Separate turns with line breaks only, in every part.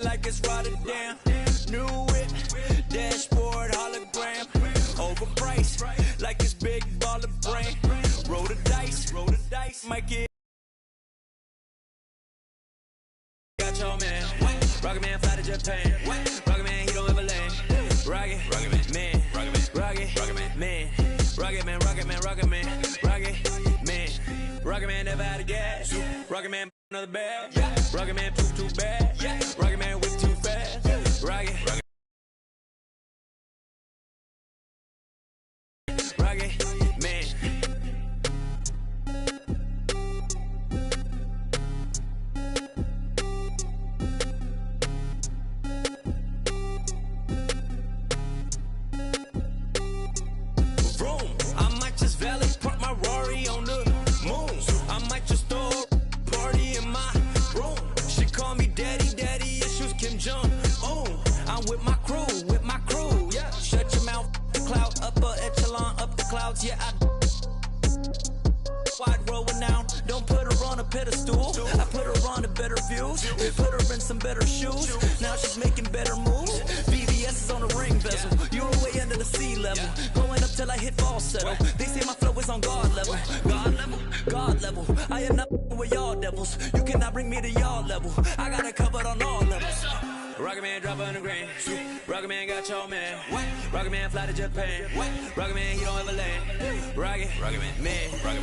like it's Rotterdam. New whip, dashboard hologram. Overpriced, like it's big baller brain. Roll the dice, might get. Got your man, Rocket Man fly to Japan. Rocket Man, he don't ever land. Rocket Man, Rocket Man never had a gas. Rocket Man another bag. Rocket Man too bad. Rocket Man whip too fast. Rocket Man. Vroom, I might just valet park my Rari on the moon. I might just throw a party in my room. She call me daddy, issues Kim Jong. Oh, I'm with my crew, yeah. Shut your mouth, the cloud, upper echelon, up the clouds, yeah. I wide rolling down, don't put her on a pedestal. I put her on a better views, put her in some better shoes. Now she's making better moves. BBS is on the ring bezel. You were way under the sea level, going up till I hit falsetto. They say my flow is on God level. God level. I am not with y'all devils. You cannot bring me to y'all level. I got it covered on all levels. Rocket Man drop on the grain. Rocket Man got your man. Rocket Man fly to Japan. Rocket Man, he don't ever land. Rocket Man. Rocket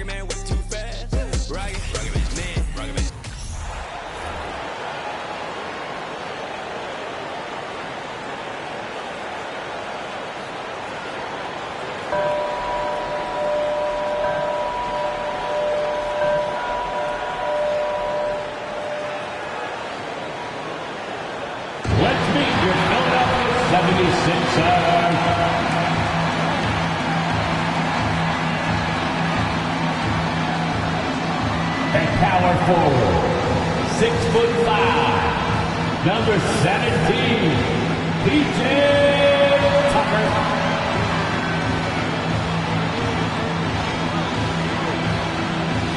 Man whip too fast. Rocket Man.
Let's meet your Philadelphia 76ers. At power forward, 6'5", number 17, PJ Tucker.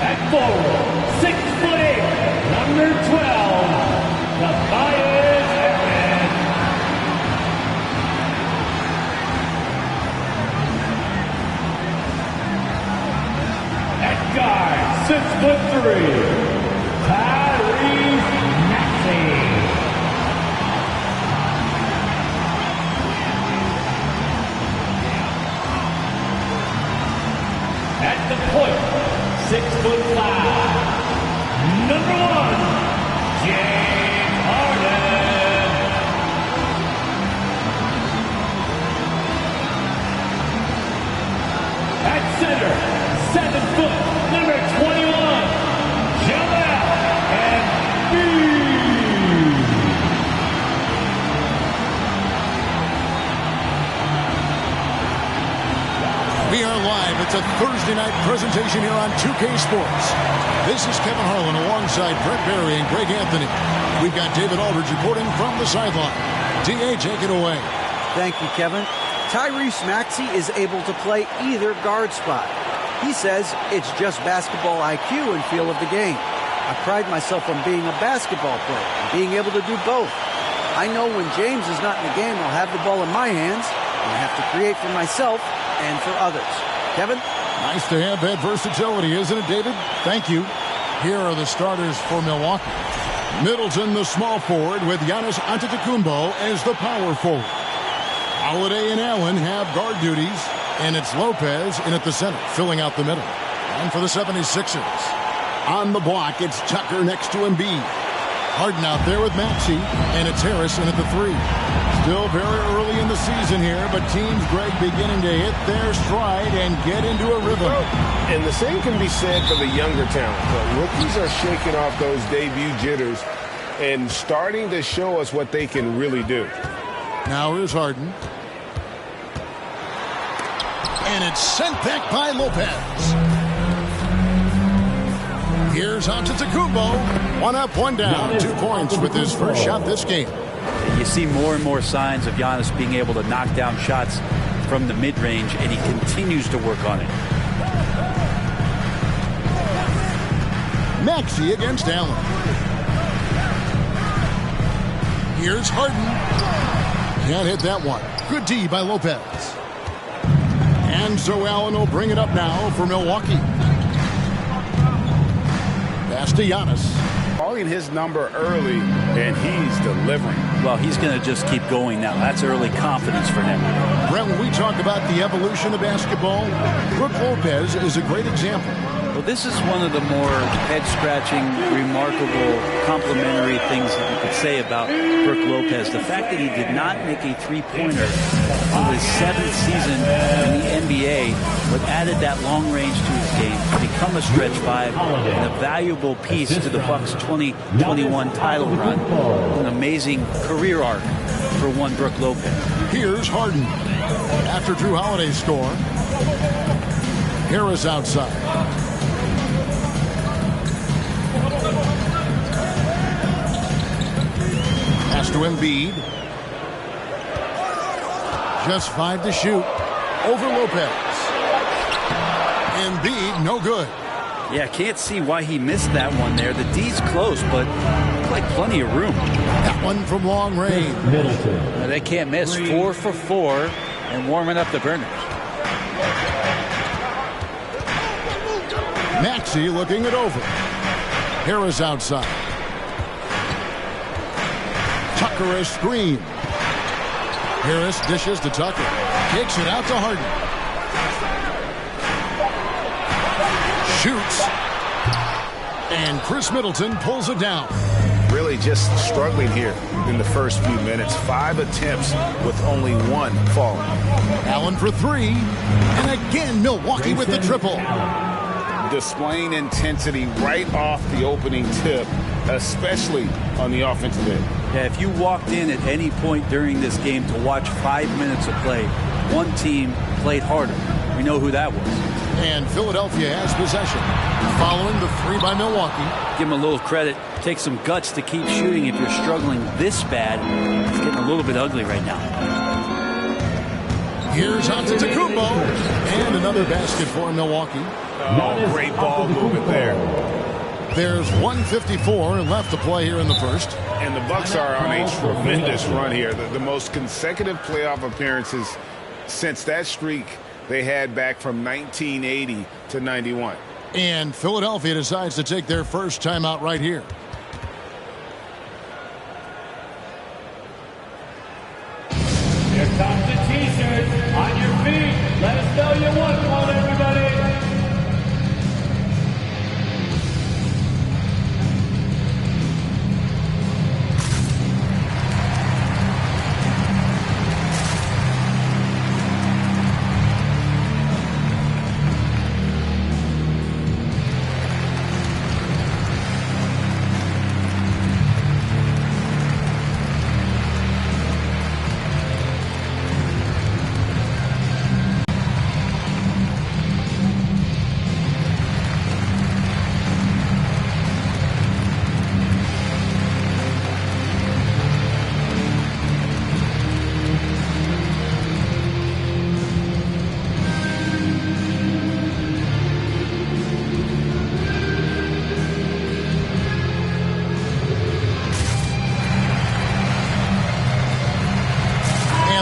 At forward, 6'8", number 12, Tobias Harris. At guard, 6'3", Tyrese Maxey. At the point, 6'5", number 1, James Harden. At center, 7 foot, number 21, Joel Embiid.
We are live. It's a Thursday night presentation here on 2K Sports. This is Kevin Harlan alongside Brett Barry and Greg Anthony. We've got David Aldridge reporting from the sideline. D.A., take it away.
Thank you, Kevin. Tyrese Maxey is able to play either guard spot. He says it's just basketball IQ and feel of the game. I pride myself on being a basketball player and being able to do both. I know when James is not in the game, I'll have the ball in my hands and I have to create for myself and for others. Kevin?
Nice to have that versatility, isn't it, David? Thank you. Here are the starters for Milwaukee. Middleton, the small forward, with Giannis Antetokounmpo as the power forward. Holiday and Allen have guard duties, and it's Lopez in at the center, filling out the middle. And for the 76ers, on the block, it's Tucker next to Embiid. Harden out there with Maxey, and it's Harris in at the 3. Still very early in the season here, but teams, Greg, beginning to hit their stride and get into a rhythm.
And the same can be said for the younger talent. The rookies are shaking off those debut jitters and starting to show us what they can really do.
Now here's Harden. And it's sent back by Lopez. Here's Antetokounmpo. 1 up, 1 down. 2 points with his first shot this game.
You see more and more signs of Giannis being able to knock down shots from the mid-range, and he continues to work on it.
Maxey against Allen. Here's Harden. Can't hit that one. Good D by Lopez. And so Allen will bring it up now for Milwaukee. Pass to Giannis.
Calling his number early, and he's delivering.
Well, he's going to just keep going now. That's early confidence for him.
Brent, when we talk about the evolution of basketball, Brook Lopez is a great example.
Well, this is one of the more head-scratching, remarkable, complimentary things that you could say about Brook Lopez. The fact that he did not make a three-pointer through his 7th season in the NBA, but added that long range to his game to become a stretch 5 and a valuable piece to the Bucks' 2021 title run. An amazing career arc for one Brook Lopez.
Here's Harden. After Drew Holiday's score, Harris outside. Pass to Embiid. Just 5 to shoot. Over Lopez. Embiid, no good.
Yeah, can't see why he missed that one there. The D's close, but like plenty of room.
That one from long range.
Middleton. They can't miss. 4 for 4 and warming up the burners.
Maxey looking it over. Harris outside. Tucker a screen. Harris dishes to Tucker. Kicks it out to Harden. Shoots. And Chris Middleton pulls it down.
Really just struggling here in the first few minutes. 5 attempts with only 1 falling.
Allen for 3. And again, Milwaukee with the triple.
Displaying intensity right off the opening tip, especially on the offensive end.
Yeah, if you walked in at any point during this game to watch 5 minutes of play, one team played harder. We know who that was.
And Philadelphia has possession. Following the 3 by Milwaukee.
Give them a little credit. Take some guts to keep shooting if you're struggling this bad. It's getting a little bit ugly right now.
Here's Antetokounmpo. And another basket for Milwaukee.
Oh, great ball movement there.
There's 1:54 left to play here in the first.
And the Bucks are on a tremendous run here. The most consecutive playoff appearances since that streak they had back from 1980 to 91.
And Philadelphia decides to take their first timeout right here.
Here comes the T-shirts. On your feet. Let us know you want one, everybody.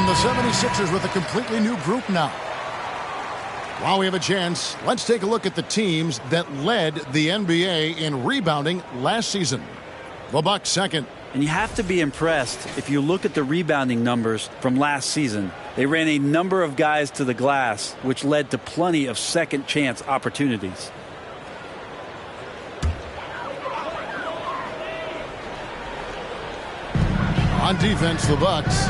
The 76ers with a completely new group now. While we have a chance, let's take a look at the teams that led the NBA in rebounding last season. The Bucks second.
And you have to be impressed if you look at the rebounding numbers from last season. They ran a number of guys to the glass, which led to plenty of second chance opportunities.
On defense, the Bucks.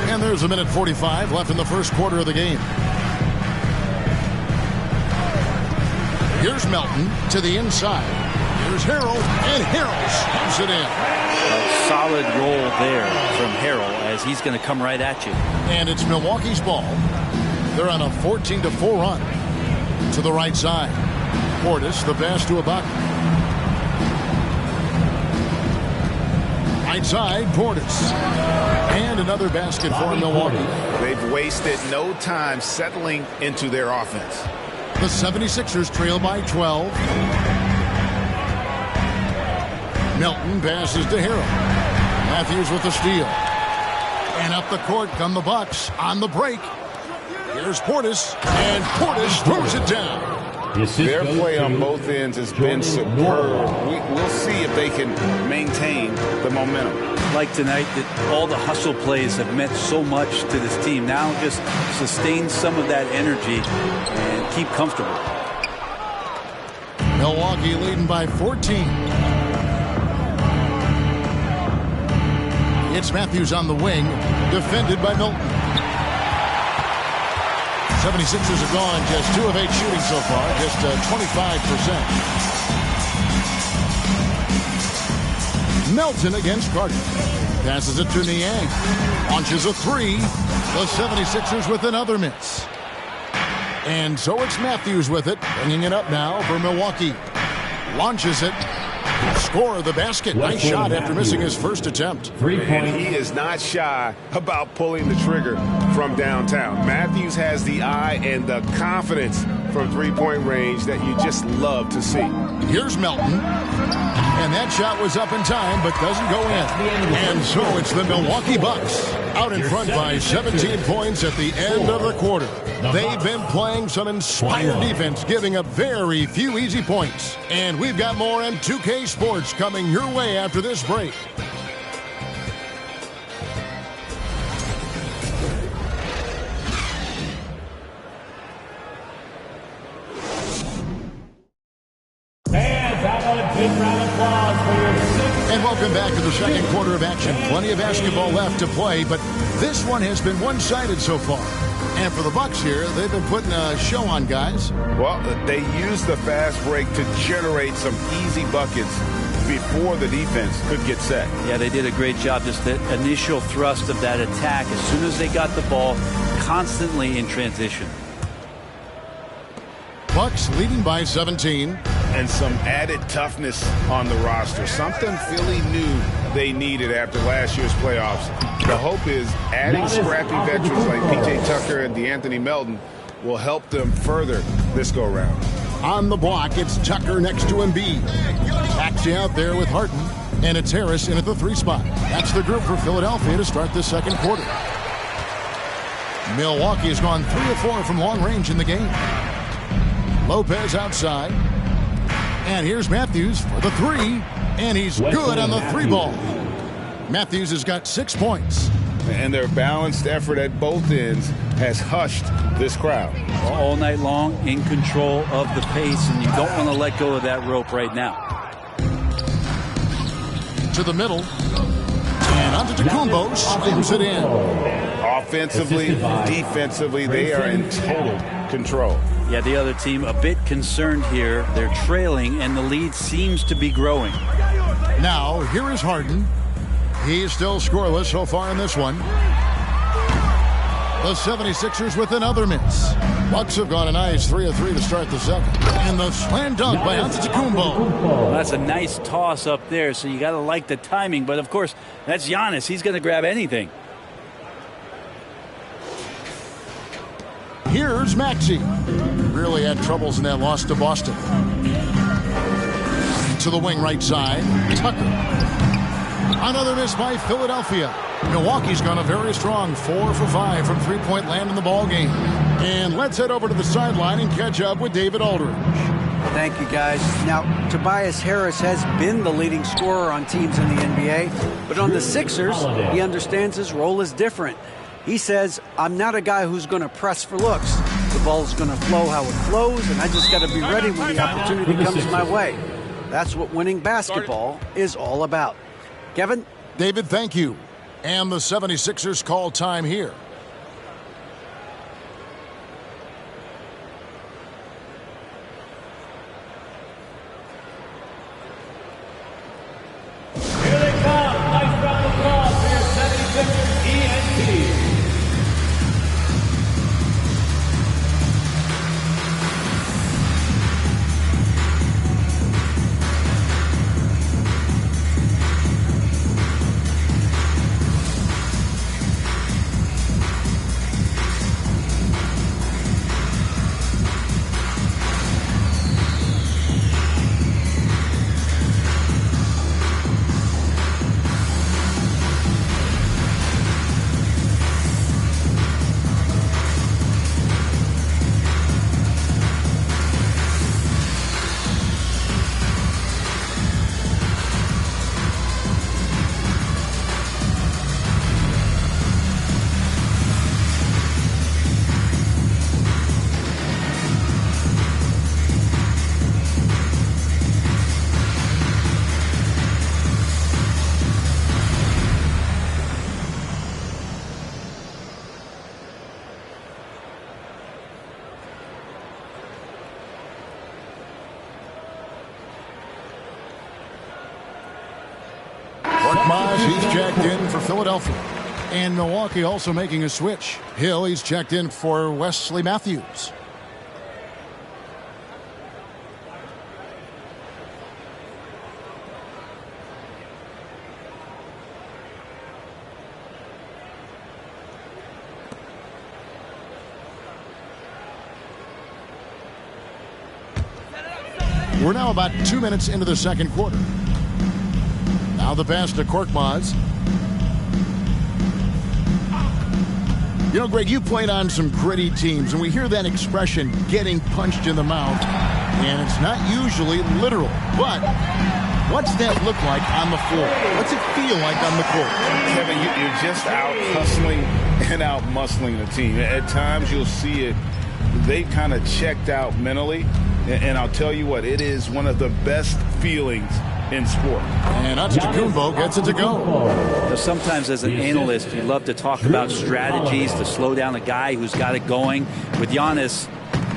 And there's a minute 45 left in the first quarter of the game. Here's Melton to the inside. Here's Harrell, and Harrell stabs it in.
A solid roll there from Harrell as he's going to come right at you.
And it's Milwaukee's ball. They're on a 14-4 run. To the right side. Portis, the pass to Ibaka. Right side, Portis. And another basket for Milwaukee.
They've wasted no time settling into their offense.
The 76ers trail by 12. Melton passes to Harrell. Matthews with the steal. And up the court come the Bucks on the break. Here's Portis, and Portis throws it down.
Their play on both ends has been superb. We'll see if they can maintain the momentum.
Like tonight, that all the hustle plays have meant so much to this team. Now just sustain some of that energy and keep comfortable.
Milwaukee leading by 14. It's Matthews on the wing, defended by Milton. 76ers have gone just 2 of 8 shooting so far, just 25%. Melton against Carter. Passes it to Niang. Launches a 3. The 76ers with another miss. And so it's Matthews with it, bringing it up now for Milwaukee. Launches it. Score the basket. Nice shot after missing his first attempt.
And he is not shy about pulling the trigger from downtown. Matthews has the eye and the confidence from three-point range that you just love to see.
Here's Melton. And that shot was up in time, but doesn't go in. And so it's the Milwaukee Bucks out in front by 17 points at the end of the quarter. They've been playing some inspired defense, giving up very few easy points. And we've got more in 2K Sports coming your way after this break. And welcome back to the second quarter of action. Plenty of basketball left to play, but this one has been one-sided so far. And for the Bucks here, they've been putting a show on, guys.
Well, they used the fast break to generate some easy buckets before the defense could get set.
Yeah, they did a great job. Just the initial thrust of that attack, as soon as they got the ball, constantly in transition.
Bucks leading by 17.
And some added toughness on the roster. Something Philly knew they needed after last year's playoffs. The hope is adding scrappy veterans like P.J. Tucker and DeAnthony Melton will help them further this go-round.
On the block, it's Tucker next to EMBIID. Maxey out there with Harden. And it's Harris in at the 3 spot. That's the group for Philadelphia to start this second quarter. Milwaukee has gone 3 of 4 from long range in the game. Lopez outside. And here's Matthews for the 3. And he's good on the 3 ball. Matthews has got 6 points.
And their balanced effort at both ends has hushed this crowd.
All night long, in control of the pace, and you don't want to let go of that rope right now.
To the middle. And Antetokounmpo slams it in.
Offensively, defensively, they are in total control.
Yeah, the other team a bit concerned here. They're trailing, and the lead seems to be growing.
Now, here is Harden. He's still scoreless so far in this one. The 76ers with another miss. Bucks have got a nice 3 of 3 to start the second. And the slam dunk by Antetokounmpo.
Well, that's a nice toss up there, so you got to like the timing. But, of course, that's Giannis. He's going to grab anything.
Here's Maxey. Really had troubles in that loss to Boston. To the wing right side, Tucker. Another miss by Philadelphia. Milwaukee's gone a very strong 4 for 5 from three-point land in the ball game. And let's head over to the sideline and catch up with David Aldridge.
Thank you, guys. Now, Tobias Harris has been the leading scorer on teams in the NBA, but on the Sixers, he understands his role is different. He says, I'm not a guy who's going to press for looks. The ball's going to flow how it flows, and I just got to be ready when the opportunity comes my way. That's what winning basketball is all about. Kevin?
David, thank you. And the 76ers call time here.
Here they come. Nice round of applause for your 76ers EMBIID.
Korkmaz, he's checked in for Philadelphia. And Milwaukee also making a switch. Hill, he's checked in for Wesley Matthews. We're now about 2 minutes into the second quarter. Now the pass to Korkmaz. You know, Greg, you played on some gritty teams, and we hear that expression, getting punched in the mouth, and it's not usually literal. But what's that look like on the floor? What's it feel like on the court?
Kevin, you're just out hustling and out muscling the team. At times you'll see it. They've kind of checked out mentally, and I'll tell you what, it is one of the best feelings in sport.
And Antetokounmpo gets it to go.
Now, sometimes as an analyst, you love to talk about strategies to slow down a guy who's got it going. With Giannis,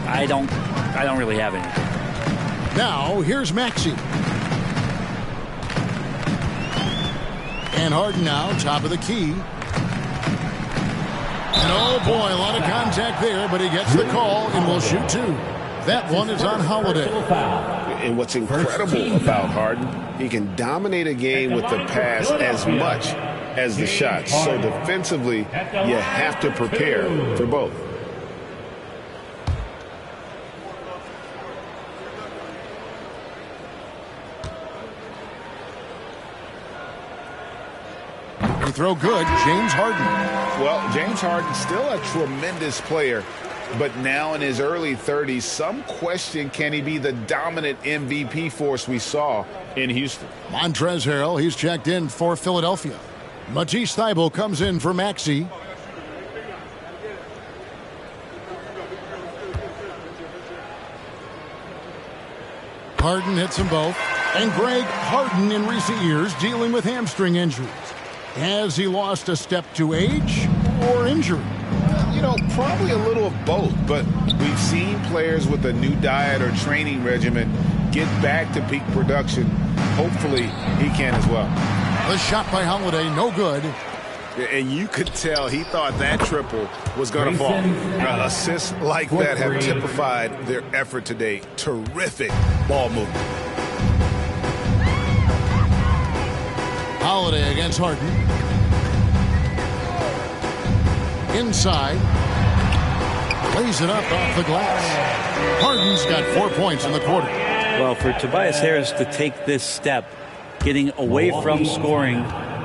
I don't really have anything.
Now, here's Maxey. And Harden now, top of the key. And oh boy, a lot of contact there, but he gets the call and will shoot two. That one is on Holiday.
And what's incredible about Harden, he can dominate a game with the pass as much as the shot. So defensively, you have to prepare for both.
He throw good, James Harden.
Well, James Harden still a tremendous player, but now in his early 30s, some question, can he be the dominant MVP force we saw in Houston?
Montrezl Harrell, he's checked in for Philadelphia. Matisse Thybulle comes in for Maxey. Harden hits them both. And Greg, Harden in recent years dealing with hamstring injuries. Has he lost a step to age or injury?
You know, probably a little of both, but we've seen players with a new diet or training regimen get back to peak production. Hopefully, he can as well.
The shot by Holiday, no good.
And you could tell he thought that triple was going to fall. Assists like that have typified their effort today. Terrific ball movement.
Holiday against Harden. Inside. Lays it up off the glass. Harden's got 4 points in the quarter.
Well, for Tobias Harris to take this step, getting away from scoring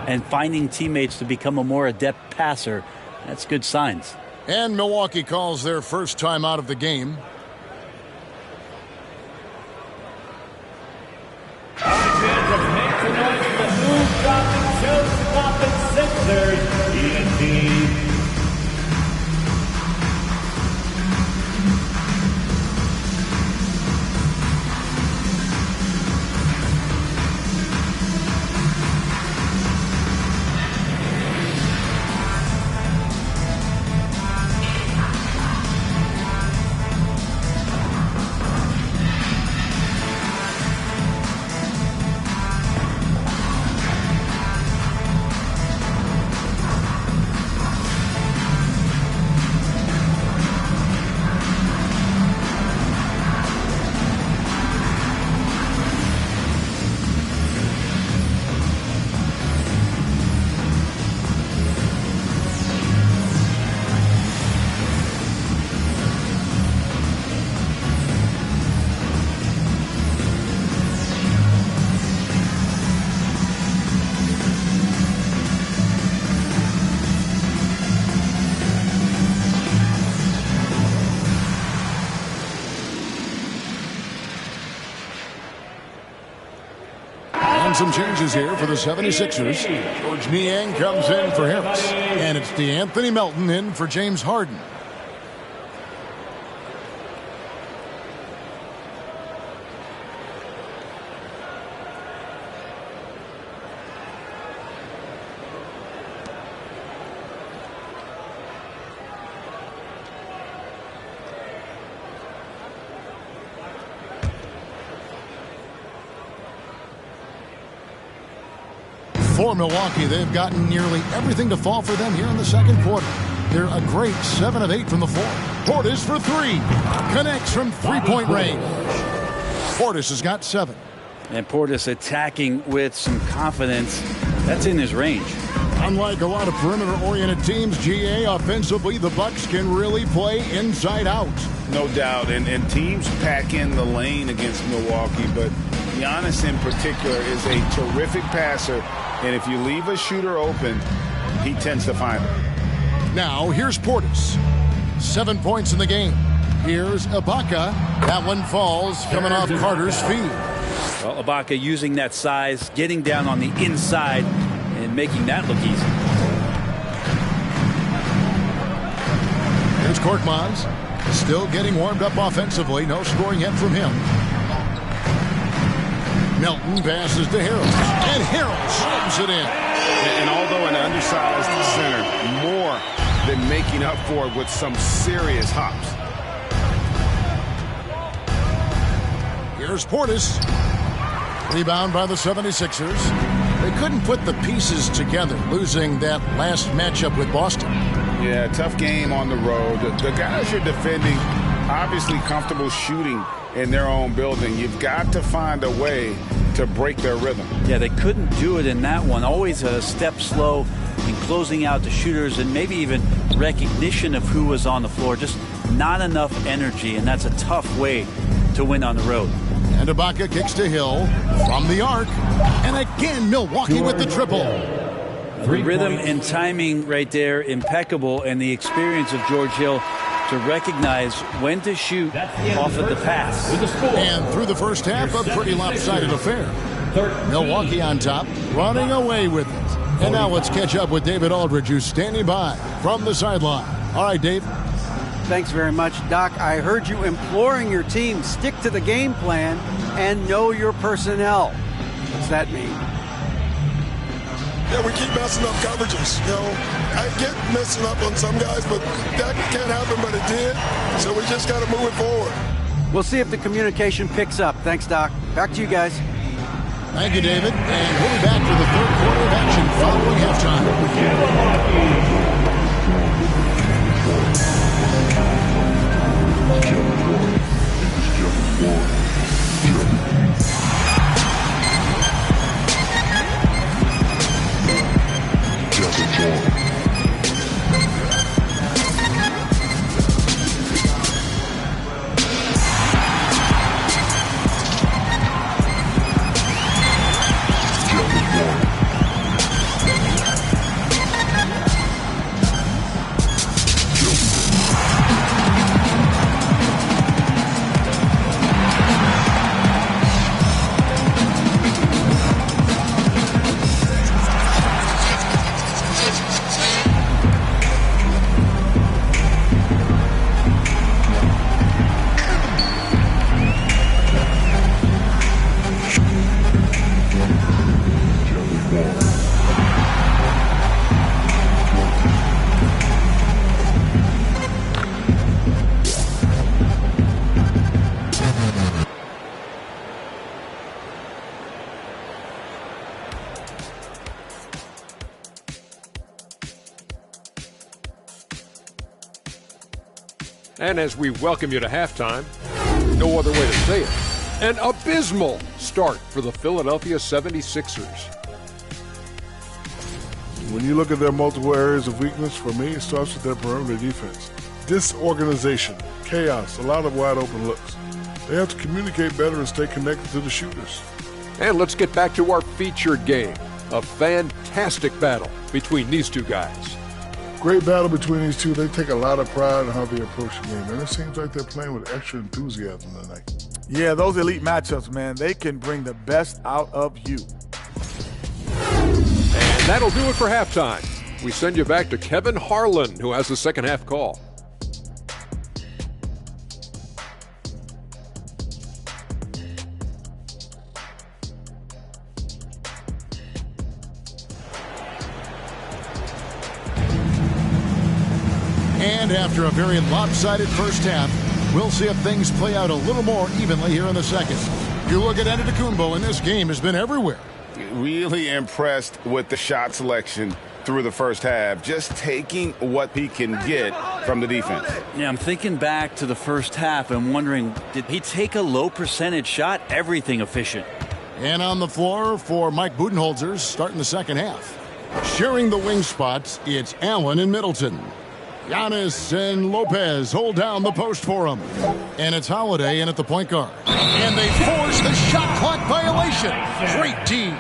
and finding teammates to become a more adept passer, that's good signs.
And Milwaukee calls their first time out of the game. Some changes here for the 76ers. George Niang comes in for Harris. And it's DeAnthony Melton in for James Harden. For Milwaukee, they've gotten nearly everything to fall for them here in the second quarter. They're a great 7 of 8 from the floor. Portis for 3. Connects from three-point range. Portis has got 7.
And Portis attacking with some confidence. That's in his range.
Unlike a lot of perimeter-oriented teams, GA, offensively, the Bucks can really play inside out.
No doubt, and teams pack in the lane against Milwaukee, but Giannis in particular is a terrific passer, and if you leave a shooter open, he tends to find it.
Now, here's Portis. 7 points in the game. Here's Ibaka. That one falls, coming off Carter's feed.
Well, Ibaka using that size, getting down on the inside, and making that look easy.
Here's Korkmaz. Still getting warmed up offensively. No scoring yet from him. Melton passes to Harrell. And Harrell slams it in.
And although an undersized center, more than making up for it with some serious hops.
Here's Portis. Rebound by the 76ers. They couldn't put the pieces together, losing that last matchup with Boston.
Yeah, tough game on the road. The guys you're defending, obviously comfortable shooting in their own building. You've got to find a way to break their rhythm.
Yeah, they couldn't do it in that one. Always a step slow in closing out the shooters and maybe even recognition of who was on the floor. Just not enough energy, and that's a tough way to win on the road.
And Ibaka kicks to Hill from the arc. And again, Milwaukee with the triple.
The rhythm and timing right there, impeccable, and the experience of George Hill to recognize when to shoot off of the pass.
And through the first half, a pretty lopsided affair. Milwaukee on top, running away with it. And now let's catch up with David Aldridge, who's standing by from the sideline. All right, Dave.
Thanks very much, Doc. I heard you imploring your team, stick to the game plan and know your personnel. What's that mean?
Yeah, we keep messing up coverages. You know, I get messing up on some guys, but that can't happen, but it did. So we just got to move it forward.
We'll see if the communication picks up. Thanks, Doc. Back to you guys.
Thank you, David. And we'll be back to the third quarter of action following halftime.
And as we welcome you to halftime, no other way to say it, an abysmal start for the Philadelphia 76ers.
When you look at their multiple areas of weakness, for me, it starts with their perimeter defense. Disorganization, chaos, a lot of wide open looks. They have to communicate better and stay connected to the shooters.
And let's get back to our featured game, a fantastic battle between these two guys.
Great battle between these two. They take a lot of pride in how they approach the game, and it seems like they're playing with extra enthusiasm tonight.
Yeah, those elite matchups, man, they can bring the best out of you.
And that'll do it for halftime. We send you back to Kevin Harlan, who has the second half call.
And after a very lopsided first half, we'll see if things play out a little more evenly here in the second. You look at Antetokounmpo, and this game has been everywhere.
Really impressed with the shot selection through the first half, just taking what he can get from the defense.
Yeah, I'm thinking back to the first half and wondering, did he take a low percentage shot? Everything efficient.
And on the floor for Mike Budenholzer starting the second half. Sharing the wing spots, it's Allen and Middleton. Giannis and Lopez hold down the post for him. And it's Holiday in at the point guard. And they force the shot clock violation. Great team.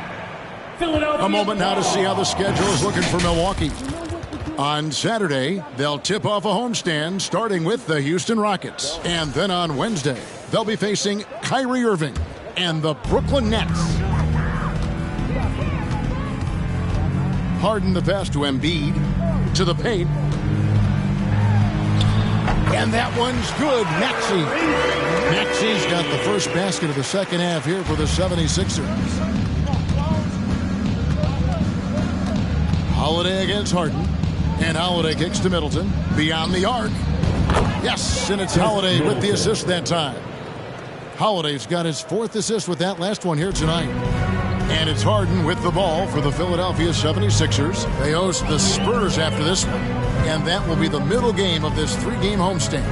A moment now to see how the schedule is looking for Milwaukee. On Saturday, they'll tip off a homestand starting with the Houston Rockets. And then on Wednesday, they'll be facing Kyrie Irving and the Brooklyn Nets. Harden the pass to Embiid. To the paint. And that one's good. Maxi's got the first basket of the second half here for the 76ers. Holiday against Harden. And Holiday kicks to Middleton. Beyond the arc. Yes, and it's Holiday with the assist that time. Holiday's got his fourth assist with that last one here tonight. And it's Harden with the ball for the Philadelphia 76ers. They host the Spurs after this one. And that will be the middle game of this three-game homestand.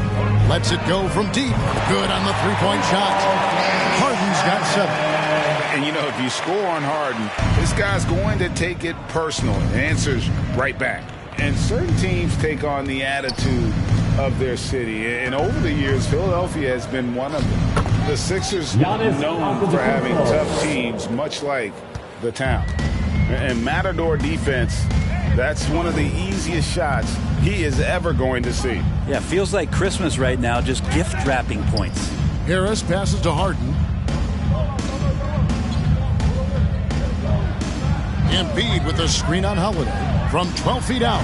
Lets it go from deep. Good on the three-point shot. Harden's got 7.
And, you know, if you score on Harden, this guy's going to take it personal. Answers right back. And certain teams take on the attitude of their city. And over the years, Philadelphia has been one of them. The Sixers known for having tough teams, much like the town. And Matador defense, that's one of the easiest shots he is ever going to see.
Yeah, feels like Christmas right now, just gift wrapping points.
Harris passes to Harden. Embiid with a screen on Holiday from 12 feet out.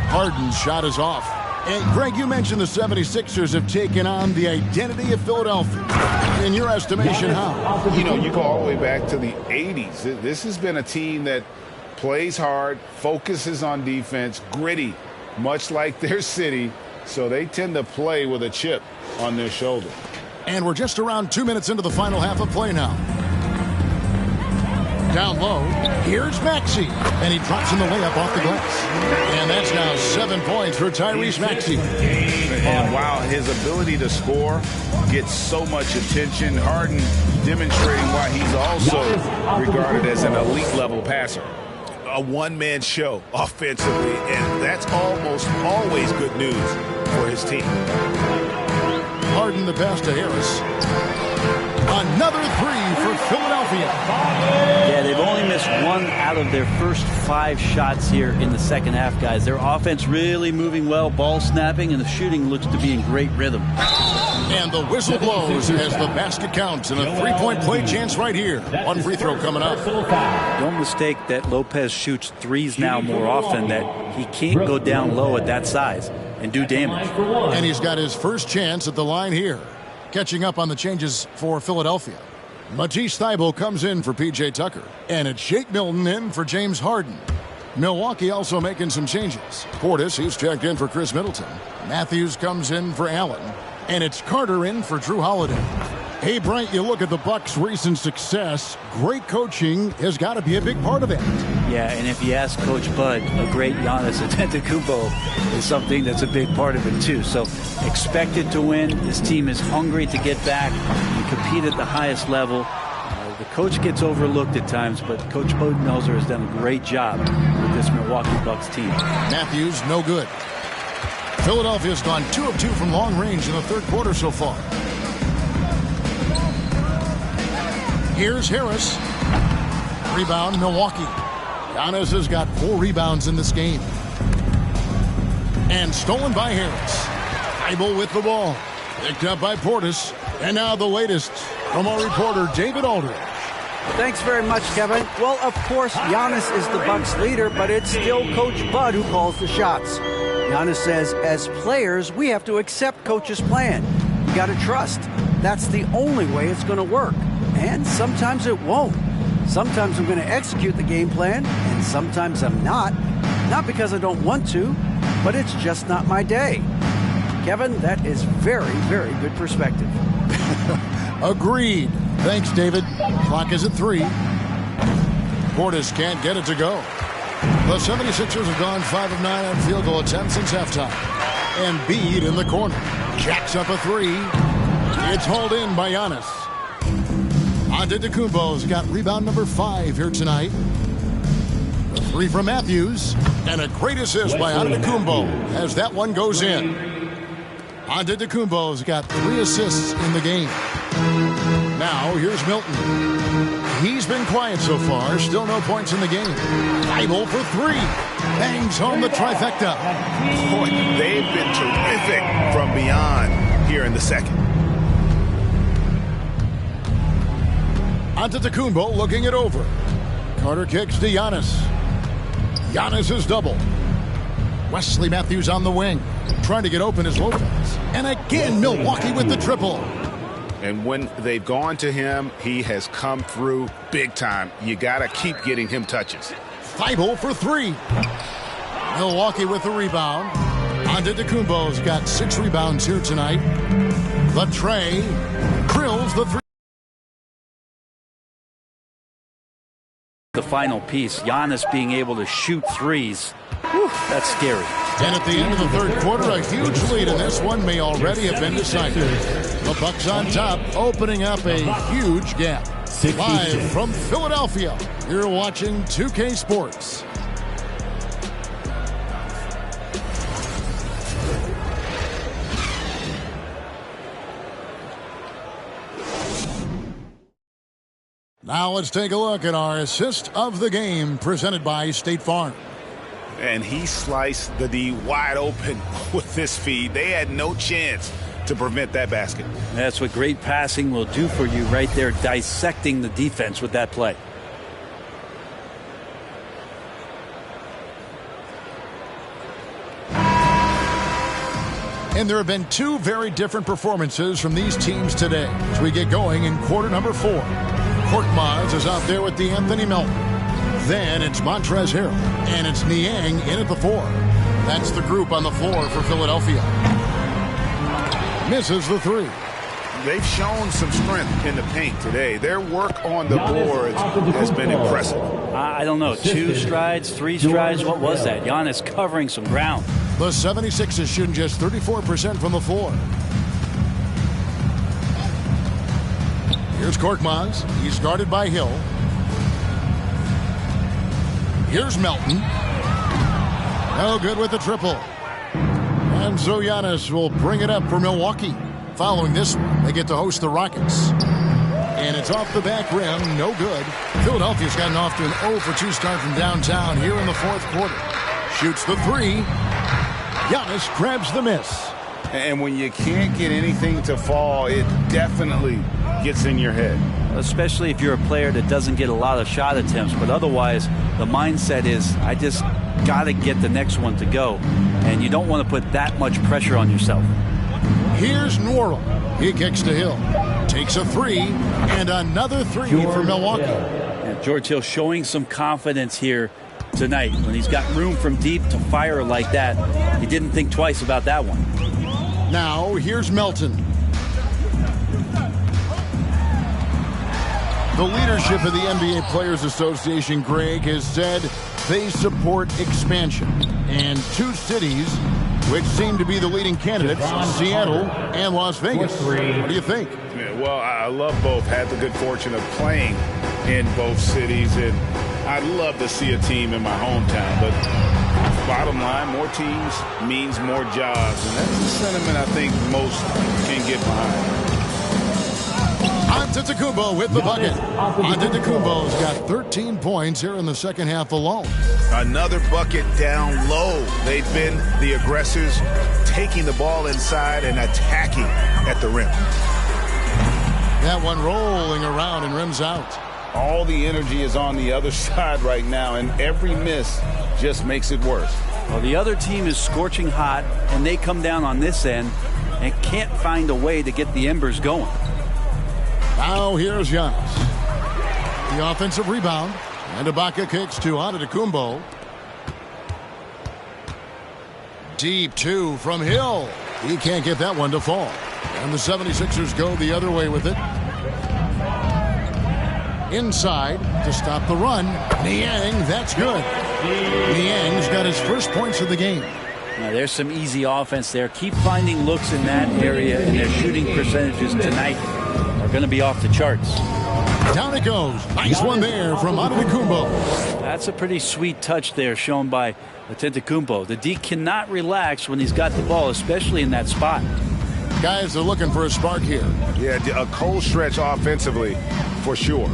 Harden's shot is off. And Greg, you mentioned the 76ers have taken on the identity of Philadelphia. In your estimation, how?
You know, you go all the way back to the 80s. This has been a team that plays hard, focuses on defense, gritty, much like their city. So they tend to play with a chip on their shoulder.
And we're just around 2 minutes into the final half of play now. Down low, here's Maxey, and he drops in the layup off the glass. And that's now 7 points for Tyrese Maxey.
And while his ability to score gets so much attention, Harden demonstrating why he's also regarded as an elite-level passer.
A one-man show offensively, and that's almost always good news for his team.
Harden the pass to Harris. Another three for Philadelphia.
Yeah, they've only missed one out of their first 5 shots here in the second half, guys. Their offense really moving well, ball snapping, and the shooting looks to be in great rhythm.
And the whistle blows as the basket counts, and a three-point play chance right here. One free throw coming up.
Don't mistake that Lopez shoots threes now more often, that he can't go down low at that size and do damage.
And he's got his first chance at the line here. Catching up on the changes for Philadelphia. Matisse Thybulle comes in for P.J. Tucker. And it's Shake Milton in for James Harden. Milwaukee also making some changes. Portis, he's checked in for Chris Middleton. Matthews comes in for Allen. And it's Carter in for Drew Holiday. Hey, Bryant, you look at the Bucks' recent success. Great coaching has got to be a big part of it.
Yeah, and if you ask Coach Bud, a great Giannis Antetokounmpo is something that's a big part of it too. So expected to win. This team is hungry to get back and compete at the highest level. The coach gets overlooked at times, but Coach Budenholzer has done a great job with this Milwaukee Bucks team.
Matthews, no good. Philadelphia's gone 2 of 2 from long range in the third quarter so far. Here's Harris. Rebound, Milwaukee. Giannis has got 4 rebounds in this game. And stolen by Harris. Thybulle with the ball. Picked up by Portis. And now the latest from our reporter, David Aldridge.
Thanks very much, Kevin. Well, of course, Giannis is the Bucks leader, but it's still Coach Bud who calls the shots. Giannis says, as players, we have to accept Coach's plan. You got to trust. That's the only way it's going to work. And sometimes it won't. Sometimes I'm going to execute the game plan, and sometimes I'm not. Not because I don't want to, but it's just not my day. Kevin, that is very, very good perspective.
Agreed. Thanks, David. Clock is at 3. Portis can't get it to go. The 76ers have gone 5 of 9 on field goal attempts since halftime. EMBIID in the corner. Jacks up a three. It's hauled in by Giannis. Antetokounmpo's got rebound number 5 here tonight. The three from Matthews. And a great assist by Antetokounmpo as that one goes in. Antetokounmpo's got 3 assists in the game. Now here's Milton. He's been quiet so far. Still no points in the game. Thibault for 3. Bangs home the trifecta.
Boy, they've been terrific from beyond here in the second.
Antetokounmpo looking it over. Carter kicks to Giannis. Giannis is double. Wesley Matthews on the wing. Trying to get open is Lopez. And again, Milwaukee with the triple.
And when they've gone to him, he has come through big time. You got to keep getting him touches.
Thibault for 3. Milwaukee with the rebound. Antetokounmpo's got 6 rebounds here tonight. The tray drills the 3.
The final piece, Giannis being able to shoot threes. Whew, that's scary.
And at the end of the third quarter, a huge lead, and this one may already have been decided. The Bucks on top, opening up a huge gap. Live from Philadelphia, you're watching 2K Sports. Now let's take a look at our assist of the game presented by State Farm.
And he sliced the D wide open with this feed. They had no chance to prevent that basket.
That's what great passing will do for you right there, dissecting the defense with that play.
And there have been 2 very different performances from these teams today as we get going in quarter number 4. Korkmaz is out there with D'Anthony Melton. Then it's Montrezl Harrell, and it's Niang in at the 4. That's the group on the floor for Philadelphia. Misses the 3.
They've shown some strength in the paint today. Their work on the boards has been impressive.
I don't know, 2 strides, 3 strides, what was that? Giannis covering some ground.
The 76ers shooting just 34% from the floor. Here's Korkmaz. He's guarded by Hill. Here's Melton. No good with the triple. And so Giannis will bring it up for Milwaukee. Following this one, they get to host the Rockets. And it's off the back rim. No good. Philadelphia's gotten off to an 0-for-2 start from downtown here in the fourth quarter. Shoots the 3. Giannis grabs the miss.
And when you can't get anything to fall, it definitely gets in your head.
Especially if you're a player that doesn't get a lot of shot attempts. But otherwise, the mindset is, I just got to get the next one to go. And you don't want to put that much pressure on yourself.
Here's Norrell. He kicks to Hill. Takes a 3. And another 3 for Milwaukee.
Yeah, George Hill showing some confidence here tonight. When he's got room from deep to fire like that, he didn't think twice about that one.
Now, here's Melton. The leadership of the NBA Players Association, Greg, has said they support expansion. And 2 cities which seem to be the leading candidates, Seattle and Las Vegas. What do you think?
Yeah, well, I love both. Had the good fortune of playing in both cities, and I'd love to see a team in my hometown. But bottom line, more teams means more jobs, and that's the sentiment I think most can get behind.
Antetokounmpo with the bucket. Antetokounmpo's got 13 points here in the second half alone.
Another bucket down low. They've been the aggressors, taking the ball inside and attacking at the rim.
That one rolling around and rims out.
All the energy is on the other side right now, and every miss just makes it worse.
Well, the other team is scorching hot, and they come down on this end and can't find a way to get the embers going.
Now here's Giannis. The offensive rebound. And Ibaka kicks to Antetokounmpo. Deep 2 from Hill. He can't get that one to fall. And the 76ers go the other way with it. Inside to stop the run. Niang, that's good. Niang's got his first points of the game.
Now, there's some easy offense there. Keep finding looks in that area, and their shooting percentages tonight are going to be off the charts.
Down it goes. Nice one there from Antetokounmpo.
That's a pretty sweet touch there shown by Antetokounmpo. The D cannot relax when he's got the ball, especially in that spot.
Guys are looking for a spark here.
Yeah, a cold stretch offensively for sure.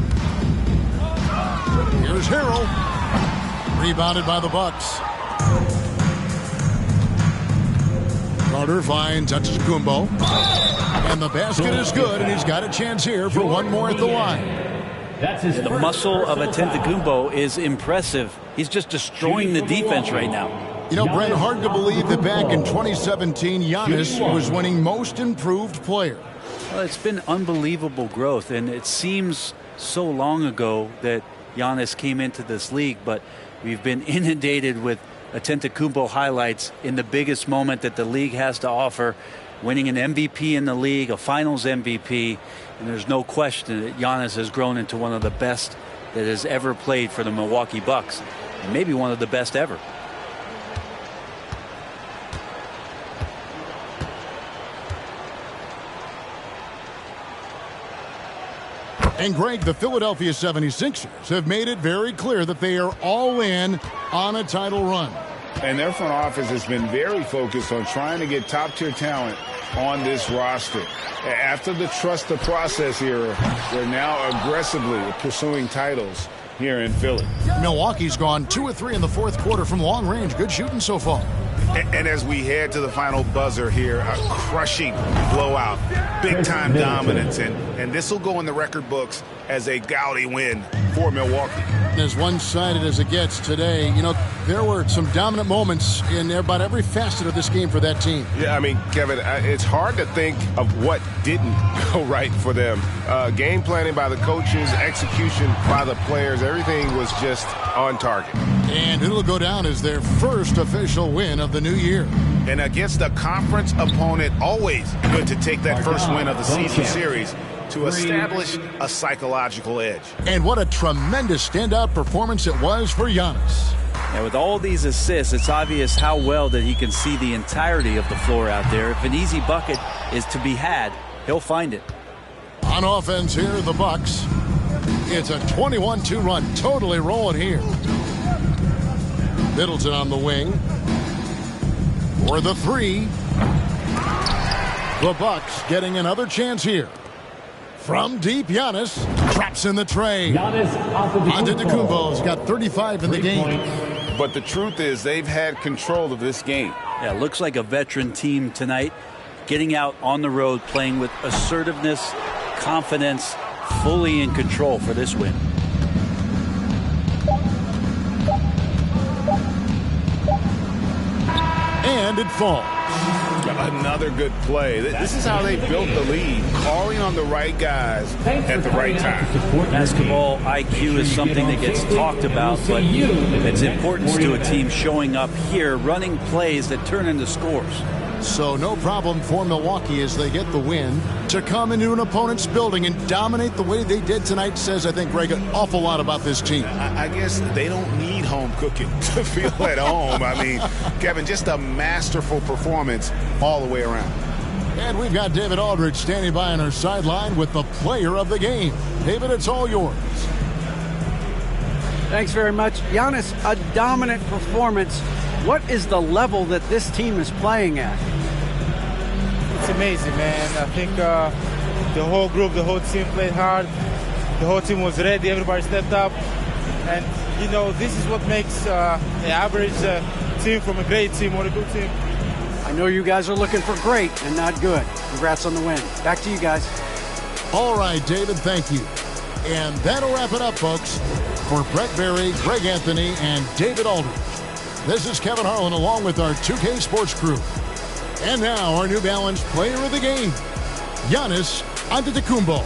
Here's Harrell. Rebounded by the Bucks. Carter finds Antetokounmpo. And the basket is good, and he's got a chance here for one more at the line.
The muscle of Antetokounmpo is impressive. He's just destroying the defense right now.
You know, Brent, hard to believe that back in 2017, Giannis was winning Most Improved Player.
Well, it's been unbelievable growth, and it seems so long ago that Giannis came into this league, but we've been inundated with Antetokounmpo highlights in the biggest moment that the league has to offer, winning an MVP in the league, a finals MVP, and there's no question that Giannis has grown into one of the best that has ever played for the Milwaukee Bucks, and maybe one of the best ever.
And Greg, the Philadelphia 76ers have made it very clear that they are all in on a title run.
And their front office has been very focused on trying to get top-tier talent on this roster. After the trust the process era, they're now aggressively pursuing titles here in Philly.
Milwaukee's gone 2 of 3 in the fourth quarter from long range. Good shooting so far.
And as we head to the final buzzer here, a crushing blowout, big-time dominance, and this will go in the record books as a gaudy win for Milwaukee.
As one-sided as it gets today, you know, there were some dominant moments in about every facet of this game for that team.
Yeah, I mean, Kevin, it's hard to think of what didn't go right for them. Game planning by the coaches, execution by the players, everything was just on target.
And it'll go down as their first official win of the new year.
And against a conference opponent, always good to take that first win of the season series to establish a psychological edge.
And what a tremendous standout performance it was for Giannis.
And with all these assists, it's obvious how well that he can see the entirety of the floor out there. If an easy bucket is to be had, he'll find it.
On offense here, the Bucks. It's a 21-2 run, totally rolling here. Middleton on the wing. For the three. The Bucks getting another chance here. From deep, Giannis traps in the tray. Antetokounmpo's got 35 in the game.
But the truth is they've had control of this game.
Yeah, looks like a veteran team tonight, getting out on the road, playing with assertiveness, confidence, fully in control for this win.
And it falls.
Another good play. This is how they built the lead, calling on the right guys at the right time.
Basketball IQ is something that gets talked about, but its importance to a team showing up here, running plays that turn into scores.
So no problem for Milwaukee as they get the win. To come into an opponent's building and dominate the way they did tonight says, I think, Greg, an awful lot about this team.
I guess they don't need home cooking to feel at home. I mean, Kevin, just a masterful performance all the way around.
And we've got David Aldridge standing by on our sideline with the player of the game. David, it's all yours.
Thanks very much. Giannis, a dominant performance. What is the level that this team is playing at?
It's amazing, man. I think the whole group, the whole team played hard. The whole team was ready. Everybody stepped up. And, you know, this is what makes the average team from a great team or a good team.
I know you guys are looking for great and not good. Congrats on the win. Back to you guys.
All right, David, thank you. And that'll wrap it up, folks. For Brett Berry, Greg Anthony, and David Aldridge, this is Kevin Harlan along with our 2K Sports crew. And now our New Balance player of the game, Giannis Antetokounmpo.